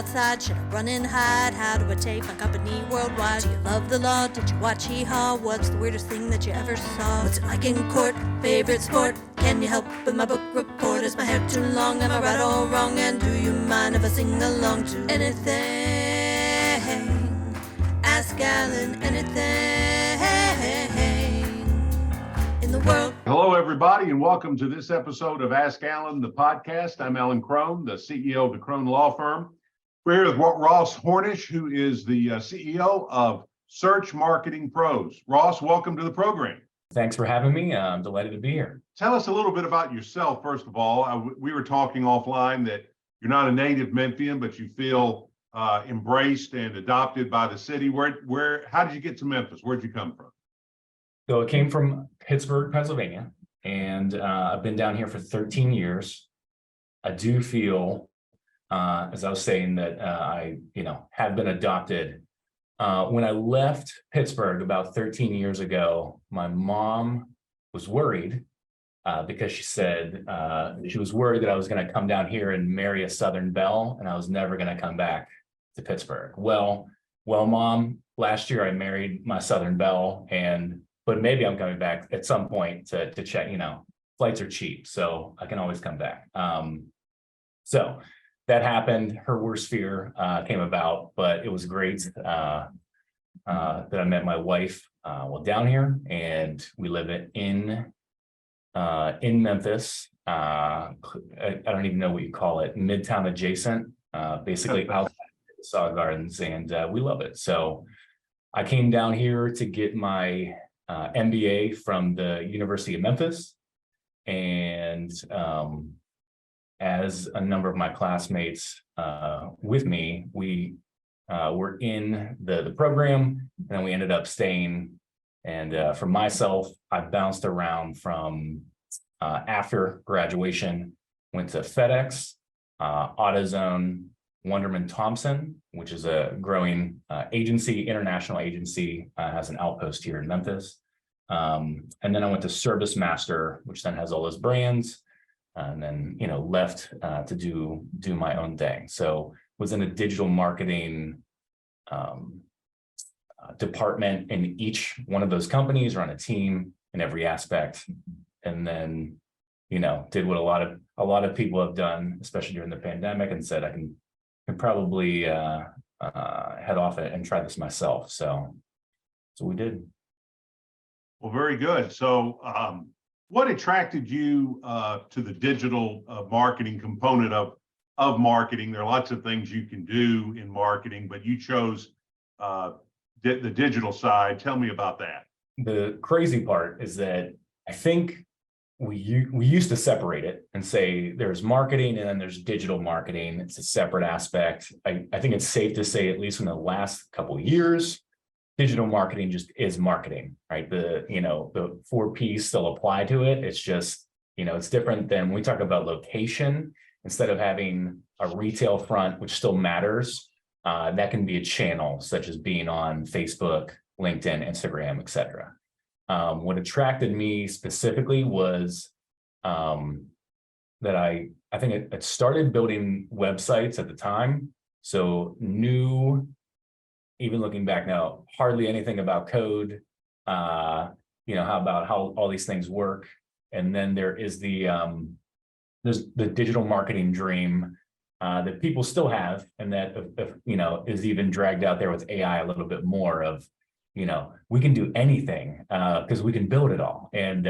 outside? Should I run and hide? How do I take my company worldwide? Do you love the law? Did you watch Hee-Haw? What's the weirdest thing that you ever saw? What's it like in court? Favorite sport? Can you help with my book report? Is my hair too long? Am I right or wrong? And do you mind if I sing along to anything? Ask Alan anything in the world. Hello, everybody, and welcome to this episode of Ask Alan, the podcast. I'm Alan Crone, the CEO of the Crone Law Firm. We're here with Ross Hornish, who is the CEO of Search Marketing Pros. Ross, welcome to the program. Thanks for having me. I'm delighted to be here. Tell us a little bit about yourself, first of all. We were talking offline that you're not a native Memphian, but you feel embraced and adopted by the city. How did you get to Memphis? Where'd you come from? So I came from Pittsburgh, Pennsylvania, and I've been down here for 13 years. I do feel, as I was saying, that I have been adopted. When I left Pittsburgh about 13 years ago, my mom was worried because she said she was worried that I was going to come down here and marry a Southern belle, and I was never going to come back to Pittsburgh. Well, Mom, last year I married my Southern belle, but maybe I'm coming back at some point to check. Flights are cheap, so I can always come back. So that happened. Her worst fear came about, but it was great that I met my wife down here, and we live in Memphis. I don't even know what you call it, Midtown adjacent, basically outside the Saw Gardens, and we love it. So I came down here to get my MBA from the University of Memphis, and as a number of my classmates with me, we were in the program, and then we ended up staying. And for myself, I bounced around from after graduation, went to FedEx, AutoZone, Wunderman Thompson, which is a growing international agency, has an outpost here in Memphis. And then I went to Service Master, which then has all those brands, and then left to do my own thing. So was in a digital marketing department in each one of those companies, or on a team in every aspect, and then did what a lot of people have done, especially during the pandemic, and said I can probably head off and try this myself. So we did. Well, very good. So what attracted you to the digital marketing component of marketing? There are lots of things you can do in marketing, but you chose the digital side. Tell me about that. The crazy part is that I think we used to separate it and say there's marketing and then there's digital marketing. It's a separate aspect. I think it's safe to say, at least in the last couple of years, digital marketing just is marketing, right? The 4 P's still apply to it. It's just, it's different than when we talk about location. Instead of having a retail front, which still matters, that can be a channel, such as being on Facebook, LinkedIn, Instagram, etc. What attracted me specifically was that I think it started building websites at the time. So knew, even looking back now, hardly anything about code, how all these things work. And then there is there's the digital marketing dream that people still have, and that is even dragged out there with AI a little bit more of, we can do anything because we can build it all. And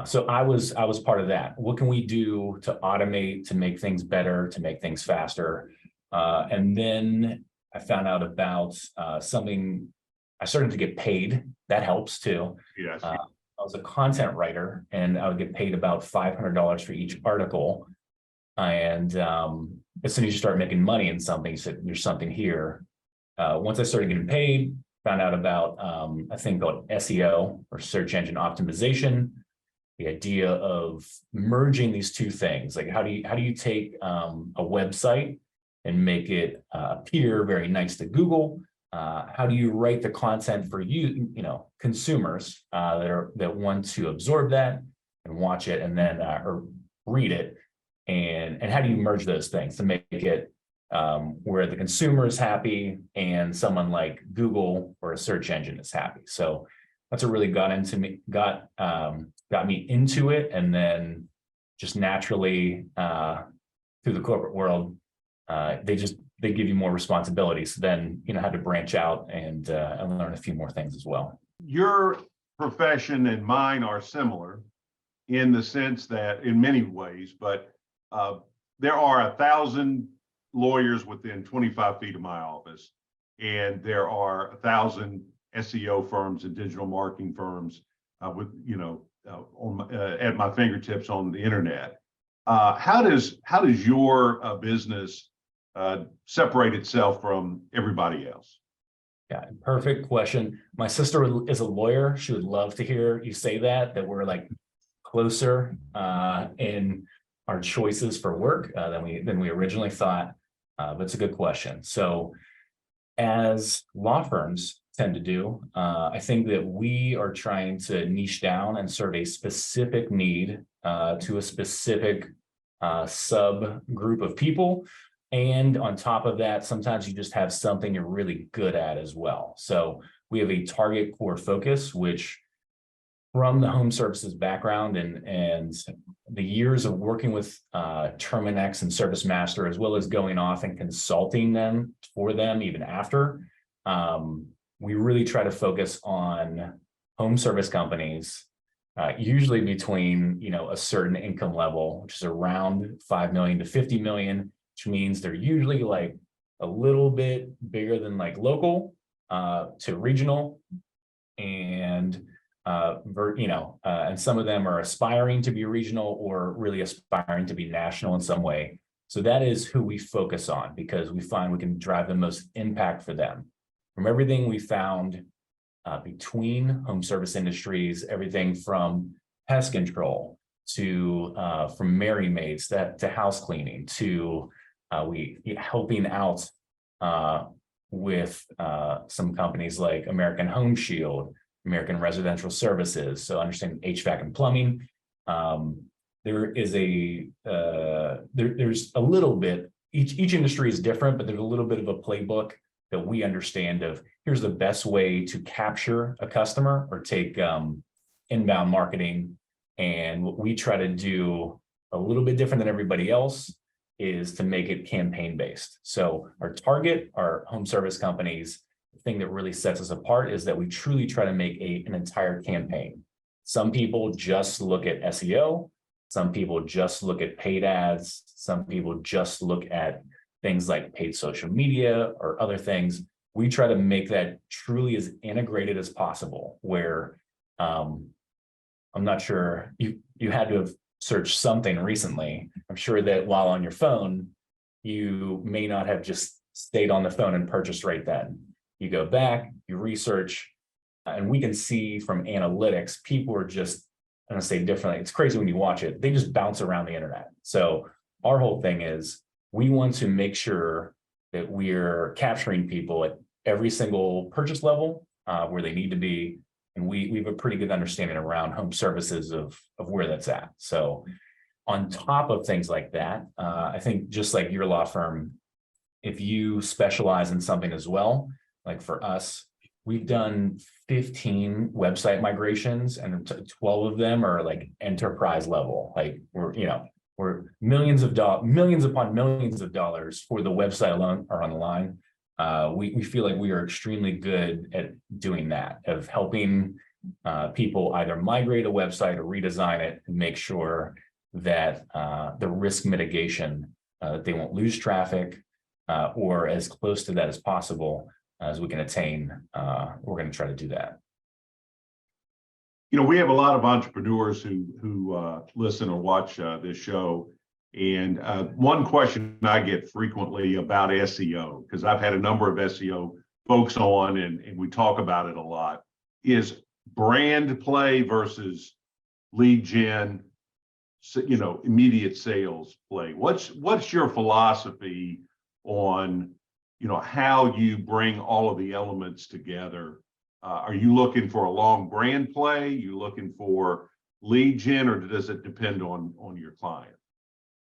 so I was part of that. What can we do to automate, to make things better, to make things faster? And then I found out about something. I started to get paid. That helps too. Yes. I was a content writer, and I would get paid about $500 for each article. And as soon as you start making money in something, you said there's something here. Once I started getting paid, found out about a thing called SEO, or search engine optimization. The idea of merging these two things, like how do you take a website and make it appear very nice to Google? How do you write the content for consumers that want to absorb that and watch it, and then or read it, and how do you merge those things to make it where the consumer is happy and someone like Google or a search engine is happy. So that's what really got me into it. And then just naturally through the corporate world, they give you more responsibilities. So then, had to branch out and learn a few more things as well. Your profession and mine are similar in the sense that in many ways, but there are 1,000 lawyers within 25 feet of my office, and there are 1,000 SEO firms and digital marketing firms with at my fingertips on the internet. How does your business separate itself from everybody else? Yeah, perfect question. My sister is a lawyer. She would love to hear you say that we're like closer in our choices for work than we originally thought. But it's a good question. So as law firms tend to do, I think that we are trying to niche down and serve a specific need to a specific subgroup of people. And on top of that, sometimes you just have something you're really good at as well. So we have a target core focus, which from the home services background and the years of working with Terminex and ServiceMaster, as well as going off and consulting them for them even after, we really try to focus on home service companies, usually between a certain income level, which is around 5 million to 50 million, which means they're usually like a little bit bigger than like local to regional, and and some of them are aspiring to be regional or really aspiring to be national in some way. So that is who we focus on because we find we can drive the most impact for them. From everything we found between home service industries, everything from pest control to from Mary Maids to house cleaning to we helping out with some companies like American Home Shield, American Residential Services, so understanding HVAC and plumbing. There is there's a little bit, each industry is different, but there's a little bit of a playbook that we understand of here's the best way to capture a customer or take inbound marketing. And what we try to do a little bit different than everybody else is to make it campaign based. So our target, our home service companies, the thing that really sets us apart is that we truly try to make an entire campaign. Some people just look at SEO. Some people just look at paid ads. Some people just look at things like paid social media or other things. We try to make that truly as integrated as possible, where I'm not sure you had to have searched something recently. I'm sure that while on your phone, you may not have just stayed on the phone and purchased right then. You go back, you research, and we can see from analytics, people are just, I'm gonna say differently, it's crazy when you watch it, they just bounce around the internet. So our whole thing is we want to make sure that we're capturing people at every single purchase level where they need to be. And we have a pretty good understanding around home services of where that's at. So on top of things like that, I think just like your law firm, if you specialize in something as well, like for us, we've done 15 website migrations and 12 of them are like enterprise level. Like we're millions upon millions of dollars for the website alone are on the line. We feel like we are extremely good at doing that, of helping people either migrate a website or redesign it and make sure that the risk mitigation, that they won't lose traffic or as close to that as possible as we can attain. We're going to try to do that. We have a lot of entrepreneurs who listen or watch this show. And one question I get frequently about SEO, because I've had a number of SEO folks on and we talk about it a lot, is brand play versus lead gen, immediate sales play. What's your philosophy on, how you bring all of the elements together? Are you looking for a long brand play? You looking for lead gen, or does it depend on your client?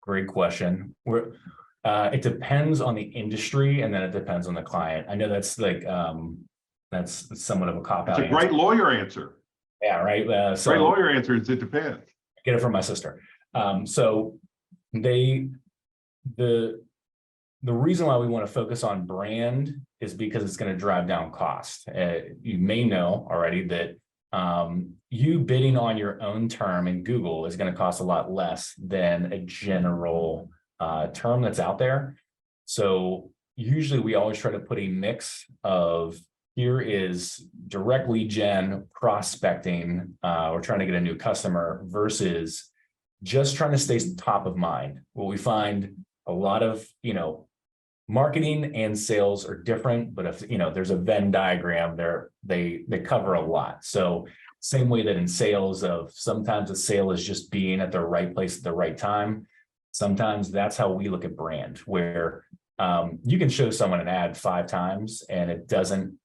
Great question. It depends on the industry, and then it depends on the client. I know that's like that's somewhat of a cop It's out a great answer. lawyer answer. Yeah, right. Great So lawyer answer is it depends. get it from my sister. So they the reason why we want to focus on brand is because it's going to drive down cost. You may know already that you bidding on your own term in Google is going to cost a lot less than a general term that's out there. So usually we always try to put a mix of here is direct lead gen, prospecting, we're trying to get a new customer versus just trying to stay top of mind. What we find a lot of, marketing and sales are different, but if, there's a Venn diagram there, they cover a lot. So same way that in sales of sometimes a sale is just being at the right place at the right time. Sometimes that's how we look at brand, where you can show someone an ad 5 times and it doesn't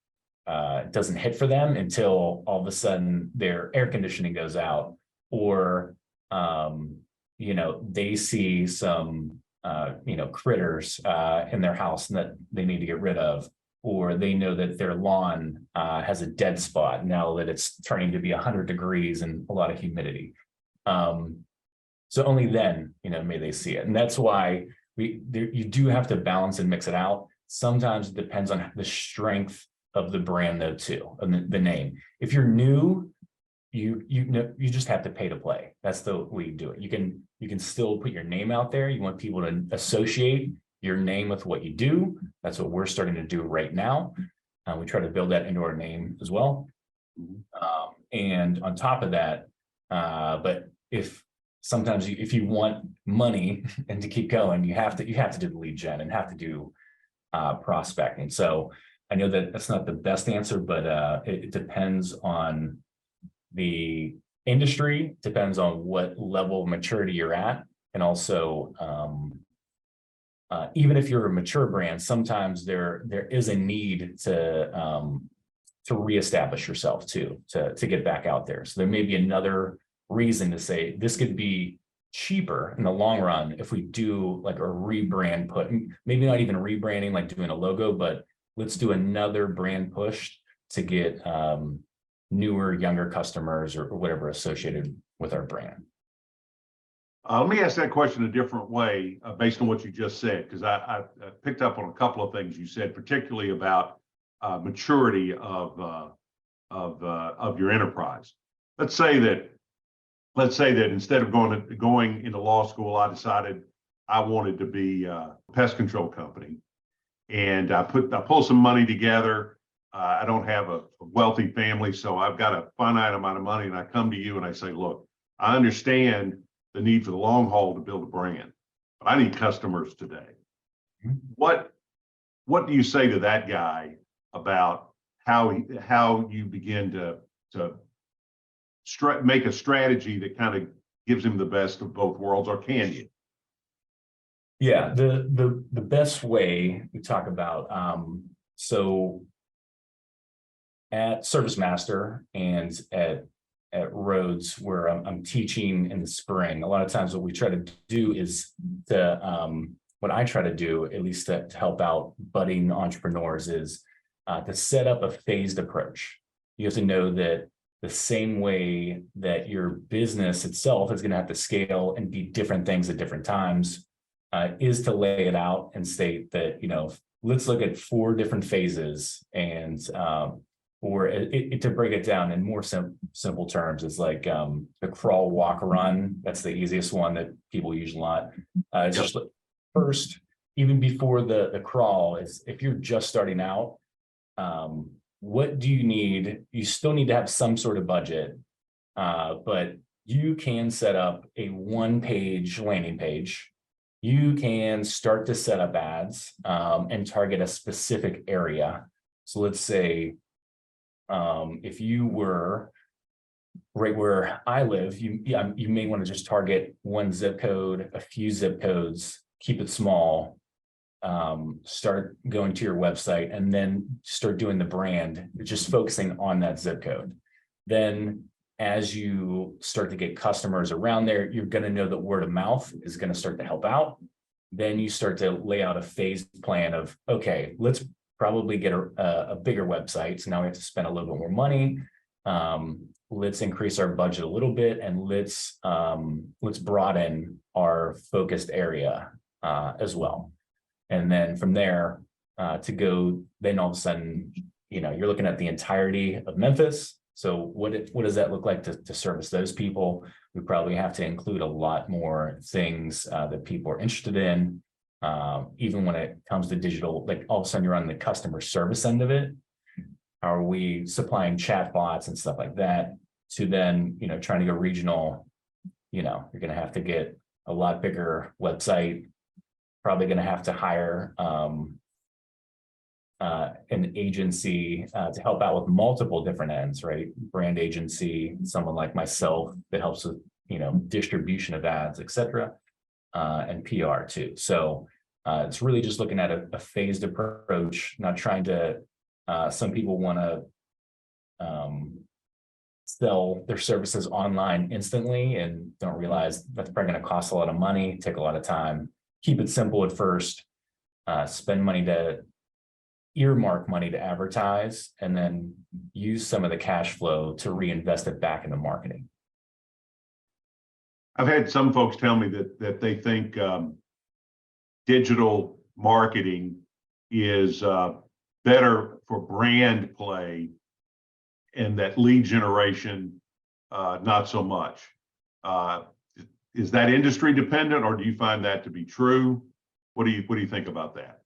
hit for them until all of a sudden their air conditioning goes out, or they see some critters in their house that they need to get rid of, or they know that their lawn has a dead spot now that it's turning to be 100 degrees and a lot of humidity. So only then, may they see it. And that's why you do have to balance and mix it out. Sometimes it depends on the strength of the brand though too, and the name. If you're new, you just have to pay to play. That's the way you do it. You can still put your name out there. You want people to associate your name with what you do. That's what we're starting to do right now. We try to build that into our name as well. And on top of that, but if sometimes if you want money and to keep going, you have to do the lead gen and have to do prospecting. So I know that that's not the best answer, but it depends on the industry, depends on what level of maturity you're at, and also even if you're a mature brand, sometimes there is a need to reestablish yourself too, to get back out there. So there may be another reason to say this could be cheaper in the long run if we do like a rebrand put, maybe not even rebranding, like doing a logo, but let's do another brand push to get newer, younger customers or whatever associated with our brand. Let me ask that question a different way based on what you just said, because I picked up on a couple of things you said, particularly about maturity of your enterprise. Let's say that instead of going into law school, I decided I wanted to be a pest control company, and I pull some money together. I don't have a wealthy family, so I've got a finite amount of money, and I come to you and I say, look, I understand the need for the long haul to build a brand, but I need customers today. What do you say to that guy about how you begin to make a strategy that kind of gives him the best of both worlds, or can you? Yeah, the best way we talk about, so at Service Master and at Rhodes, where I'm teaching in the spring, a lot of times what we try to do is what I try to do, at least to help out budding entrepreneurs, is to set up a phased approach. You have to know that the same way that your business itself is going to have to scale and be different things at different times, is to lay it out and state that, let's look at 4 different phases, and or to break it down in more simple terms, is like the crawl, walk, run. That's the easiest one that people use a lot. It's just first, even before the crawl, is if you're just starting out, what do you need? You still need to have some sort of budget, but you can set up a 1-page landing page. You can start to set up ads and target a specific area. So let's say if you were right where I live, you may want to just target 1 zip code, a few zip codes, keep it small, start going to your website, and then start doing the brand, just focusing on that zip code. Then as you start to get customers around there, you're going to know that word of mouth is going to start to help out. then you start to lay out a phased plan of, okay, let's probably get a bigger website. So now we have to spend a little bit more money. Let's increase our budget a little bit, and let's broaden our focused area as well. And then from there to go, then all of a sudden, you're looking at the entirety of Memphis. So what does that look like to service those people? We probably have to include a lot more things that people are interested in. Even when it comes to digital, like all of a sudden you're on the customer service end of it. How are we supplying chatbots and stuff like that to then, trying to go regional? You're going to have to get a lot bigger website, probably going to have to hire an agency to help out with multiple different ends, right? Brand agency, someone like myself that helps with, distribution of ads, et cetera, and PR too. So it's really just looking at a phased approach, not trying to, some people want to sell their services online instantly and don't realize that's probably going to cost a lot of money, take a lot of time. Keep it simple at first, spend money to earmark money to advertise, and then use some of the cash flow to reinvest it back into marketing. I've had some folks tell me that they think digital marketing is better for brand play, and that lead generation not so much. Is that industry dependent, or do you find that to be true? What do you think about that?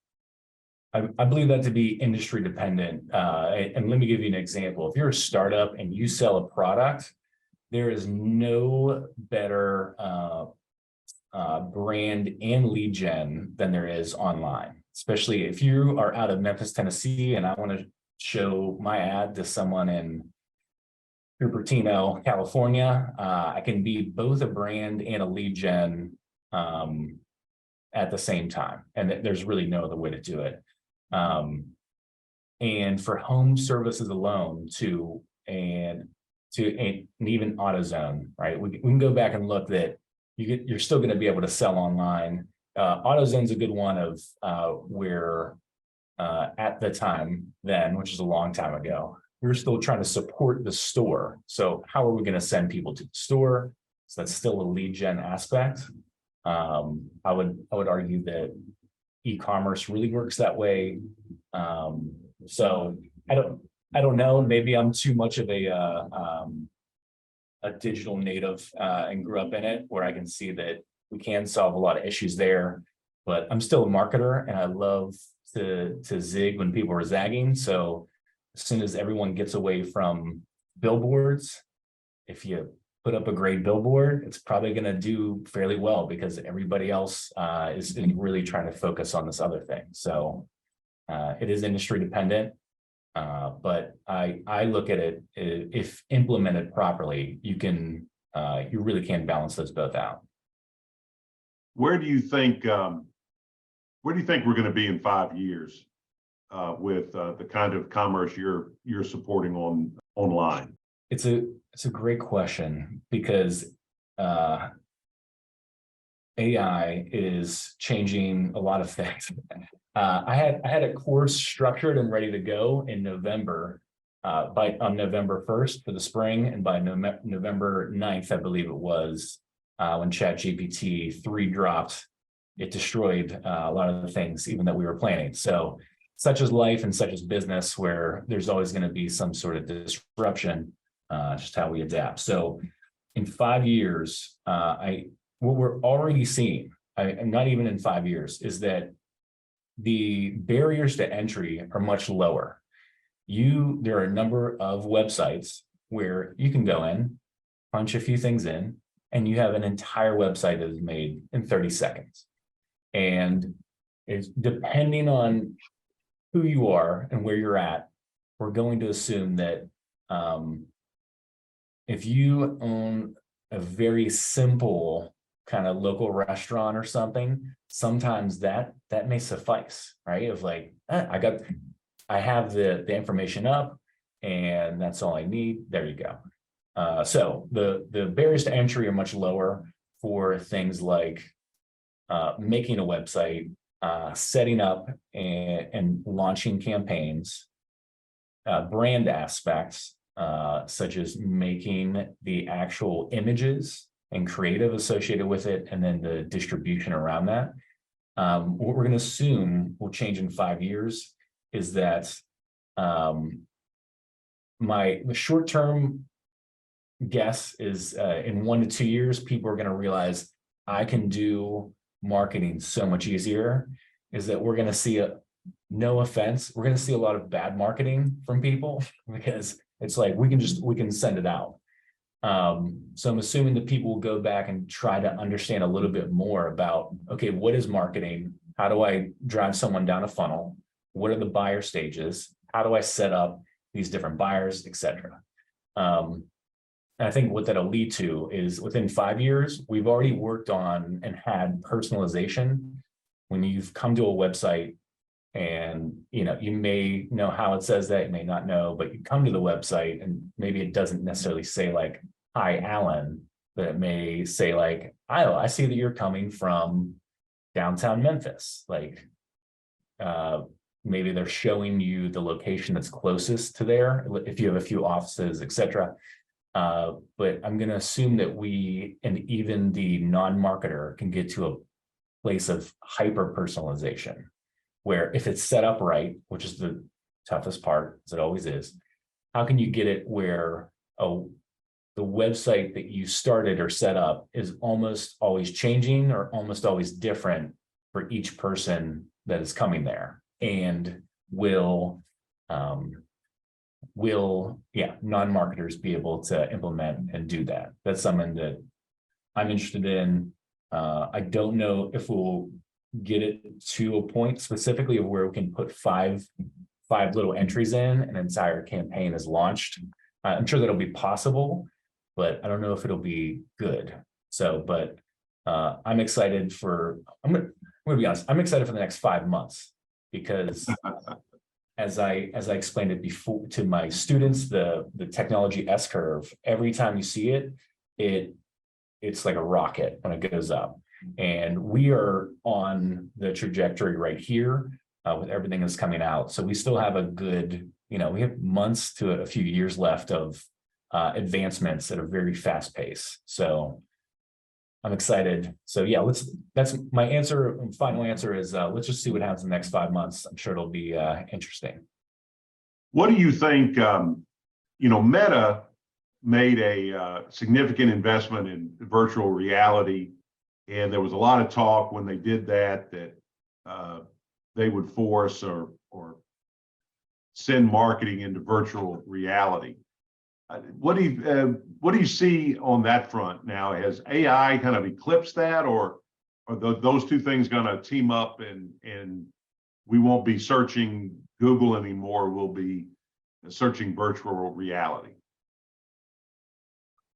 I believe that to be industry dependent. And let me give you an example. If you're a startup and you sell a product, there is no better brand and lead gen than there is online, especially if you are out of Memphis, Tennessee, and I want to show my ad to someone in Cupertino, California. I can be both a brand and a lead gen at the same time. And there's really no other way to do it. And for home services alone and even AutoZone, right? We can go back and look that you're still going to be able to sell online. AutoZone's a good one of where at the time then, which is a long time ago, we were still trying to support the store. So how are we going to send people to the store? So that's still a lead gen aspect. I would argue that e-commerce really works that way. So I don't know. Maybe I'm too much of a digital native and grew up in it, where I can see that we can solve a lot of issues there. But I'm still a marketer, and I love to zig when people are zagging. So as soon as everyone gets away from billboards, if you put up a great billboard, it's probably going to do fairly well because everybody else is really trying to focus on this other thing. So it is industry dependent, but I look at it, if implemented properly, you really can balance those both out. Where do you think we're going to be in 5 years with the kind of commerce you're supporting online? It's a great question, because AI is changing a lot of things. I had a course structured and ready to go in November, on November 1st for the spring, and by November 9th, I believe it was, when ChatGPT 3 dropped, it destroyed a lot of the things even that we were planning. So such is life and such is business, where there's always going to be some sort of disruption, just how we adapt. So in 5 years, what we're already seeing, and not even in 5 years, is that the barriers to entry are much lower. There are a number of websites where you can go in, punch a few things in, and you have an entire website that is made in 30 seconds. And it's depending on who you are and where you're at, we're going to assume that if you own a very simple kind of local restaurant or something, sometimes that may suffice, right? Of like, I have the information up and that's all I need. There you go. So the barriers to entry are much lower for things like making a website, setting up and launching campaigns, brand aspects, such as making the actual images and creative associated with it, and then the distribution around that. What we're going to assume will change in 5 years is that the short-term guess is in 1 to 2 years, people are going to realize I can do marketing so much easier. Is that we're going to see no offense, we're going to see a lot of bad marketing from people because it's like we can send it out. So I'm assuming that people will go back and try to understand a little bit more about, okay, what is marketing? How do I drive someone down a funnel? What are the buyer stages? How do I set up these different buyers, etc. And I think what that'll lead to is within 5 years, we've already worked on and had personalization. When you've come to a website and you may know how it says that, you may not know, but you come to the website and maybe it doesn't necessarily say like, "Hi, Alan," but it may say like, "I see that you're coming from downtown Memphis." Like maybe they're showing you the location that's closest to there, if you have a few offices, etc. But I'm going to assume that we, and even the non-marketer, can get to a place of hyper personalization, where if it's set up right, which is the toughest part, as it always is, how can you get it where the website that you started or set up is almost always changing or almost always different for each person that is coming there, and will non-marketers be able to implement and do that? That's something that I'm interested in. I don't know if we'll get it to a point specifically of where we can put five little entries in, an entire campaign is launched. I'm sure that'll be possible, but I don't know if it'll be good. So, but I'm excited I'm gonna be honest, I'm excited for the next 5 months, because as I explained it before to my students, the technology S curve, every time you see it's like a rocket when it goes up. And we are on the trajectory right here with everything that's coming out. So we still have a good, we have months to a few years left of advancements at a very fast pace. So I'm excited. So yeah, that's my answer. Final answer is let's just see what happens in the next 5 months. I'm sure it'll be interesting. What do you think? Meta made a significant investment in virtual reality, and there was a lot of talk when they did that they would force or send marketing into virtual reality. What do you see on that front now? Has AI kind of eclipsed that, or are those two things going to team up and we won't be searching Google anymore? We'll be searching virtual reality.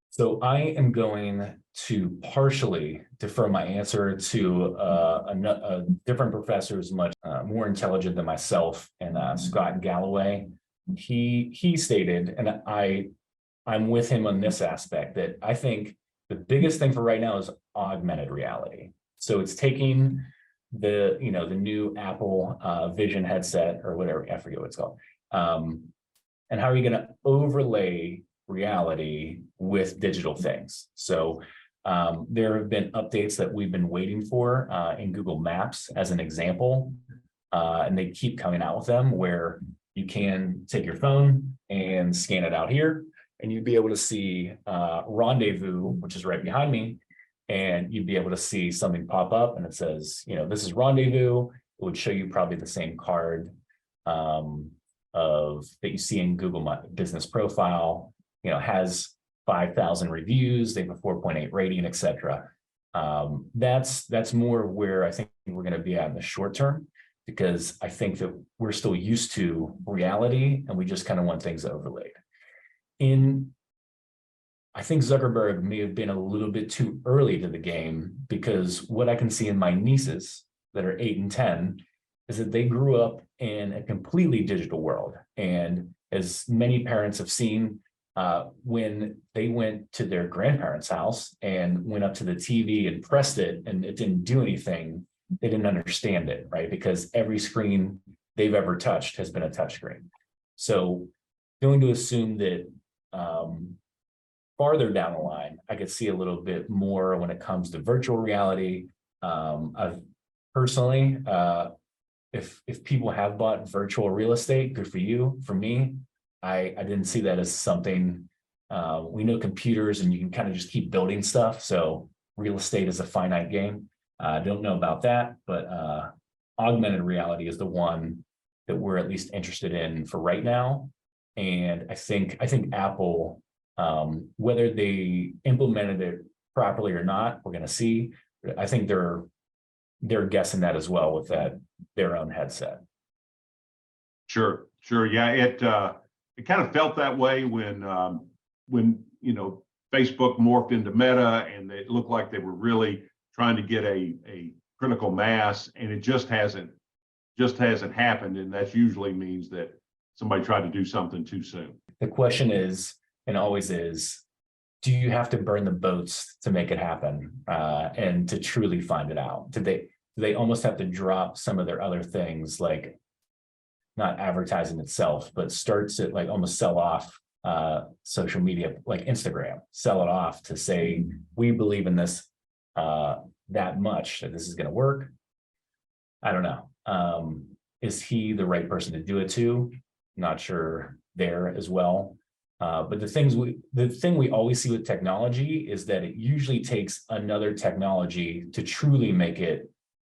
So I am going to partially defer my answer to a different professor who's much more intelligent than myself, and Scott Galloway. He stated, and I'm with him on this aspect, that I think the biggest thing for right now is augmented reality. So it's taking the new Apple Vision headset or whatever, I forget what it's called, and how are you going to overlay reality with digital things? So there have been updates that we've been waiting for in Google Maps as an example, and they keep coming out with them, where you can take your phone and scan it out here, and you'd be able to see Rendezvous, which is right behind me, and you'd be able to see something pop up and it says, this is Rendezvous. It would show you probably the same card that you see in Google My Business Profile, has 5,000 reviews, they have a 4.8 rating, etc. That's more where I think we're going to be at in the short term, because I think that we're still used to reality and we just kind of want things overlaid. I think Zuckerberg may have been a little bit too early to the game, because what I can see in my nieces that are 8 and 10 is that they grew up in a completely digital world. And as many parents have seen, when they went to their grandparents' house and went up to the TV and pressed it and it didn't do anything, they didn't understand it, right? Because every screen they've ever touched has been a touch screen. So going to assume that farther down the line, I could see a little bit more when it comes to virtual reality. I've personally, if people have bought virtual real estate, good for you. For me, I didn't see that as something. We know computers and you can kind of just keep building stuff. So real estate is a finite game. I don't know about that, but augmented reality is the one that we're at least interested in for right now. And I think Apple, whether they implemented it properly or not, we're going to see. I think they're guessing that as well with their own headset. Sure. Yeah, it kind of felt that way when Facebook morphed into Meta, and it looked like they were really trying to get a critical mass, and it just hasn't happened. And that usually means that somebody tried to do something too soon. The question is, and always is, do you have to burn the boats to make it happen and to truly find it out? Do they almost have to drop some of their other things, like not advertising itself, but starts to like almost sell off social media, like Instagram, sell it off to say, we believe in this that much that this is going to work? I don't know. Is he the right person to do it to? Not sure there as well. But the thing we always see with technology is that it usually takes another technology to truly make it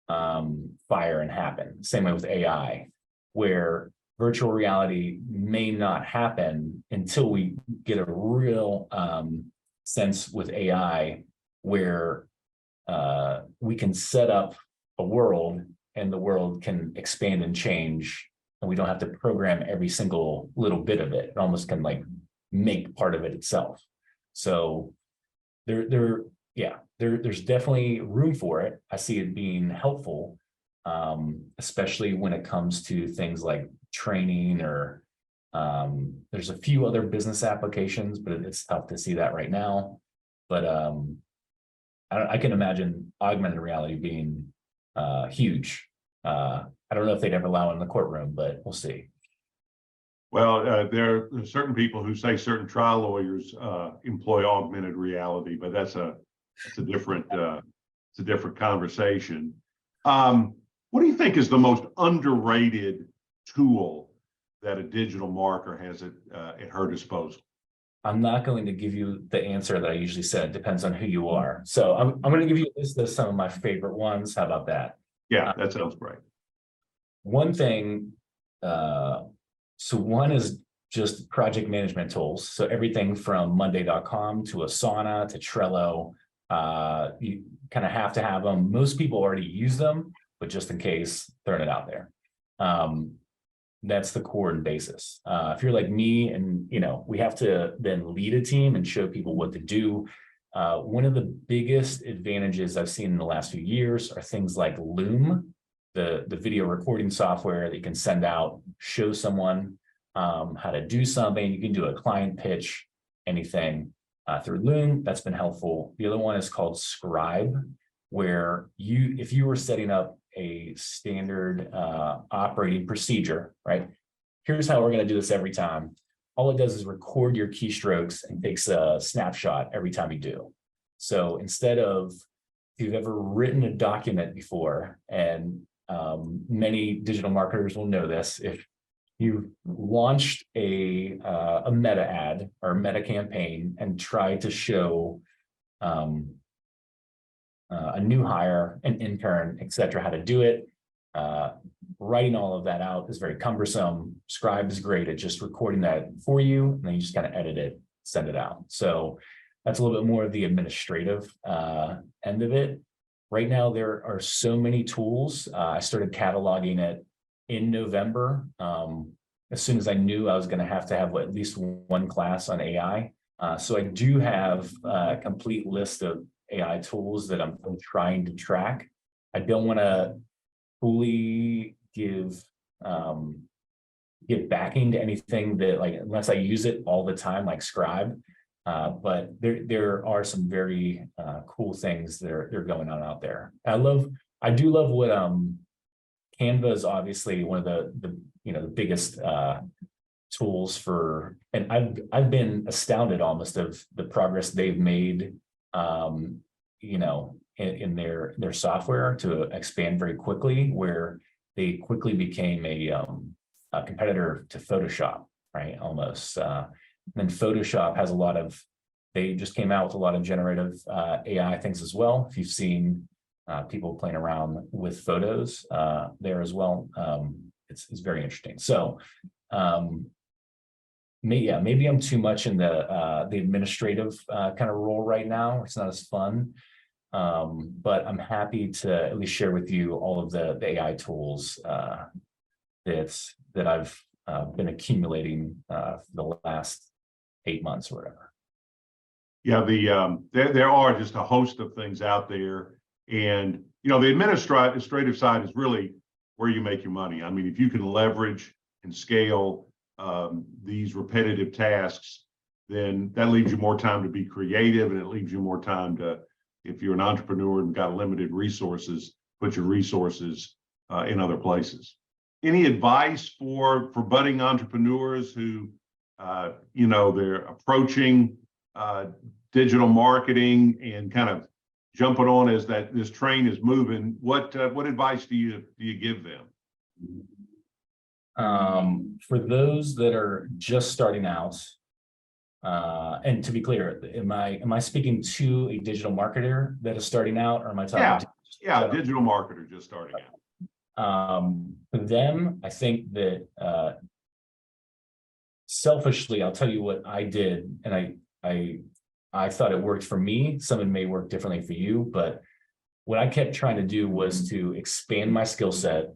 fire and happen. Same way with AI, where virtual reality may not happen until we get a real sense with AI where we can set up a world and the world can expand and change, and we don't have to program every single little bit of it. It almost can like make part of it itself. So there's definitely room for it. I see it being helpful, especially when it comes to things like training or there's a few other business applications, but it's tough to see that right now. But I can imagine augmented reality being huge. I don't know if they'd ever allow it in the courtroom, but we'll see. Well, there are certain people who say certain trial lawyers employ augmented reality, but that's a different conversation. What do you think is the most underrated tool that a digital marketer has at her disposal? I'm not going to give you the answer that I usually said. It depends on who you are. So I'm going to give you a list of some of my favorite ones. How about that? Yeah, that sounds great. One thing, so one is just project management tools. So everything from Monday.com to Asana to Trello, you kind of have to have them. Most people already use them, but just in case, throwing it out there. That's the core and basis. If you're like me and, we have to then lead a team and show people what to do. One of the biggest advantages I've seen in the last few years are things like Loom, the video recording software that you can send out, show someone how to do something. You can do a client pitch, anything through Loom. That's been helpful. The other one is called Scribe, where if you were setting up a standard operating procedure, right? Here's how we're going to do this every time. All it does is record your keystrokes and takes a snapshot every time you do. So instead of, if you've ever written a document before, and many digital marketers will know this, if you've launched a meta ad or meta campaign and tried to show a new hire, an intern, et cetera, how to do it. Writing all of that out is very cumbersome. Scribe is great at just recording that for you, and then you just kind of edit it, send it out. So that's a little bit more of the administrative end of it. Right now, there are so many tools. I started cataloging it in November. As soon as I knew I was going to have at least one class on AI. So I do have a complete list of AI tools that I'm trying to track. I don't want to fully give get backing to anything that, like, unless I use it all the time, like Scribe. But there are some very cool things that are going on out there. I do love what Canva is obviously one of the biggest tools for, and I've been astounded almost of the progress they've made, in their software to expand very quickly, where they quickly became a competitor to Photoshop, right? Almost. Then Photoshop has they just came out with a lot of generative AI things as well. If you've seen people playing around with photos there as well, it's very interesting. So maybe I'm too much in the administrative kind of role right now. It's not as fun. But I'm happy to at least share with you all of the AI tools that I've been accumulating for the last 8 months or whatever. Yeah, there are just a host of things out there, and the administrative side is really where you make your money. I mean, if you can leverage and scale these repetitive tasks, then that leaves you more time to be creative, and it leaves you more time to, if you're an entrepreneur and got limited resources, put your resources in other places. Any advice for budding entrepreneurs who, they're approaching digital marketing and kind of jumping on as this train is moving? What advice do you give them? For those that are just starting out, and to be clear, am I speaking to a digital marketer that is starting out, or am I talking to digital marketer just starting out? For them, I think that selfishly, I'll tell you what I did, and I thought it worked for me. Some of it may work differently for you, but what I kept trying to do was to expand my skill set.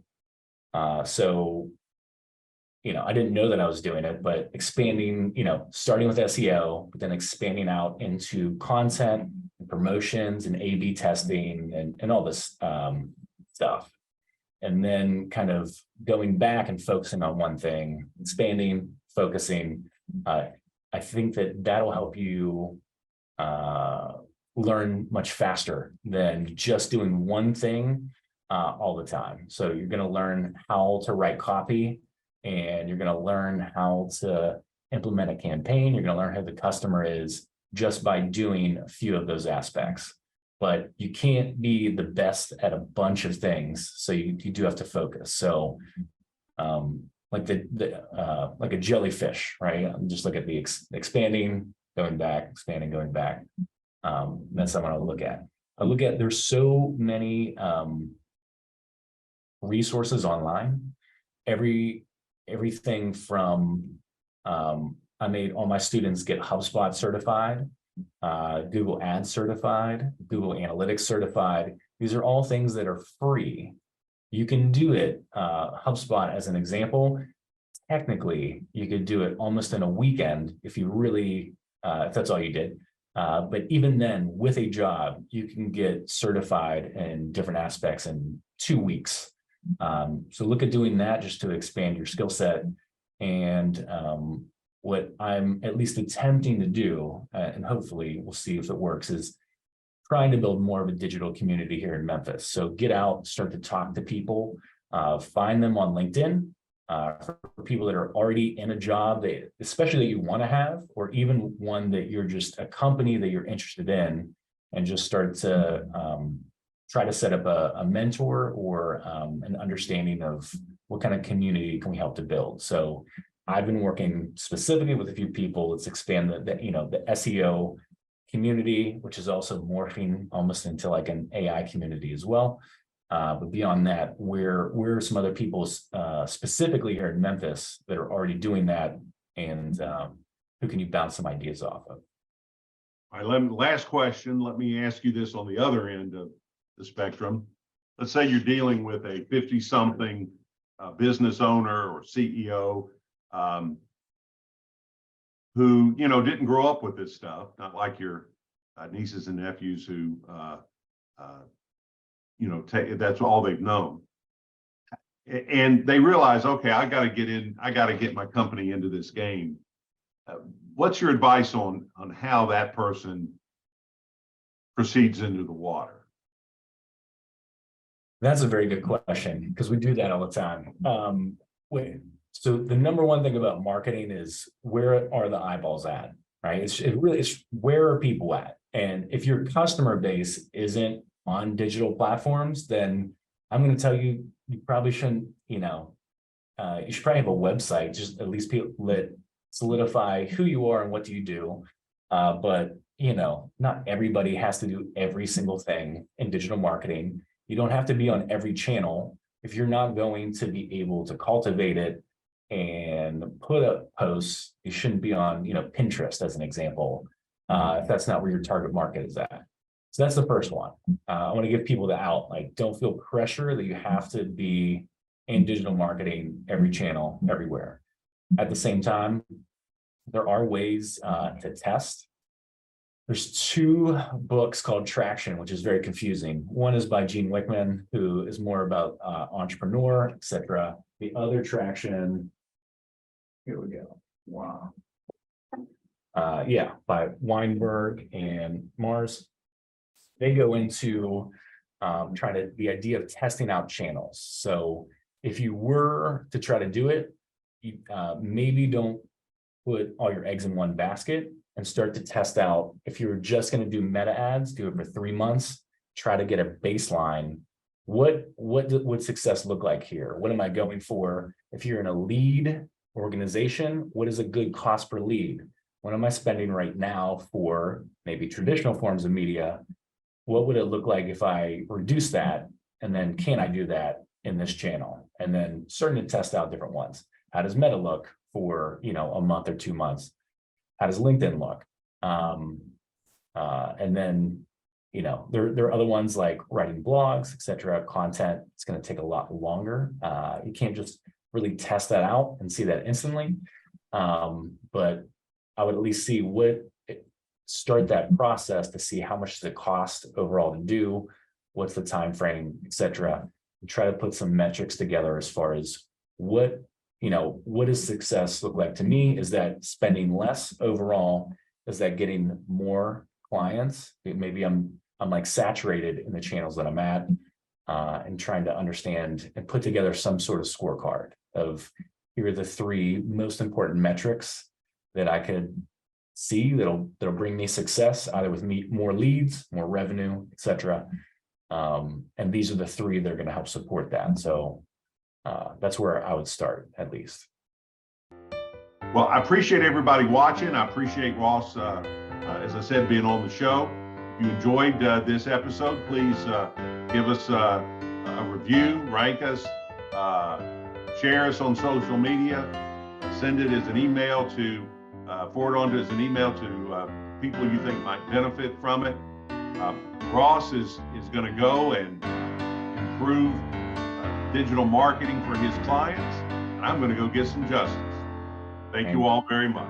So I didn't know that I was doing it, but expanding, starting with SEO, but then expanding out into content and promotions and A/B testing and all this stuff. And then kind of going back and focusing on one thing, expanding, focusing. I think that'll help you learn much faster than just doing one thing all the time. So you're going to learn how to write copy, and you're going to learn how to implement a campaign. You're going to learn who the customer is just by doing a few of those aspects. But you can't be the best at a bunch of things, so you do have to focus. So like a jellyfish, right? Just look at the expanding, going back, expanding, going back. That's something I'll look at. There's so many resources online. Everything from I made all my students get HubSpot certified, Google Ads certified, Google Analytics certified. These are all things that are free. You can do it. HubSpot, as an example, technically you could do it almost in a weekend if you really, if that's all you did. But even then, with a job, you can get certified in different aspects in 2 weeks. So look at doing that just to expand your skill set. And what I'm at least attempting to do, and hopefully we'll see if it works, is trying to build more of a digital community here in Memphis. So get out, start to talk to people, find them on LinkedIn, for people that are already in a job, especially that you want to have, or even one that you're just a company that you're interested in, and just start to try to set up a mentor or an understanding of what kind of community can we help to build. So I've been working specifically with a few people. Let's expand the SEO community, which is also morphing almost into like an AI community as well. But beyond that, where are some other people specifically here in Memphis that are already doing that, and who can you bounce some ideas off of? All right, last question. Let me ask you this on the other end of the spectrum. Let's say you're dealing with a 50-something business owner or CEO who didn't grow up with this stuff, not like your nieces and nephews who that's all they've known. and they realize, okay, I got to get my company into this game. What's your advice on how that person proceeds into the water? That's a very good question, because we do that all the time. So the number one thing about marketing is, where are the eyeballs at, right? It's where are people at? And if your customer base isn't on digital platforms, then I'm going to tell you, you probably shouldn't, you should probably have a website, just at least solidify who you are and what do you do. But, not everybody has to do every single thing in digital marketing. You don't have to be on every channel. If you're not going to be able to cultivate it and put up posts, you shouldn't be on, Pinterest as an example, if that's not where your target market is at. So that's the first one. I want to give people the out, like, don't feel pressure that you have to be in digital marketing, every channel, everywhere. At the same time, there are ways to test. There's two books called Traction, which is very confusing. One is by Gene Wickman, who is more about entrepreneur, etc. The other, Traction, here we go. Wow. By Weinberg and Mars. They go into the idea of testing out channels. So if you were to try to do it, you maybe don't put all your eggs in one basket, and start to test out. If you were just going to do meta ads, do it for 3 months, try to get a baseline. What would success look like here? What am I going for? If you're in a lead organization, what is a good cost per lead? What am I spending right now for maybe traditional forms of media? What would it look like if I reduce that? And then, can I do that in this channel? And then starting to test out different ones. How does Meta look for, a month or 2 months? How does LinkedIn look? And then, there are other ones like writing blogs, etc. Content. It's going to take a lot longer. You can't just really test that out and see that instantly. But I would at least start that process to see how much does it cost overall to do, what's the time frame, etc. And try to put some metrics together as far as what does success look like to me? Is that spending less overall? Is that getting more clients? Maybe I'm like saturated in the channels that I'm at, and trying to understand and put together some sort of scorecard of, here are the 3 most important metrics that I could see that'll bring me success, either with more leads, more revenue, etc. And these are the 3 that are going to help support that. So that's where I would start, at least. Well, I appreciate everybody watching. I appreciate Ross, as I said, being on the show. If you enjoyed this episode, please give us a review, rank us, share us on social media, send it as an email to, forward on as an email to people you think might benefit from it. Ross is going to go and improve digital marketing for his clients, and I'm going to go get some justice. Thank you all very much.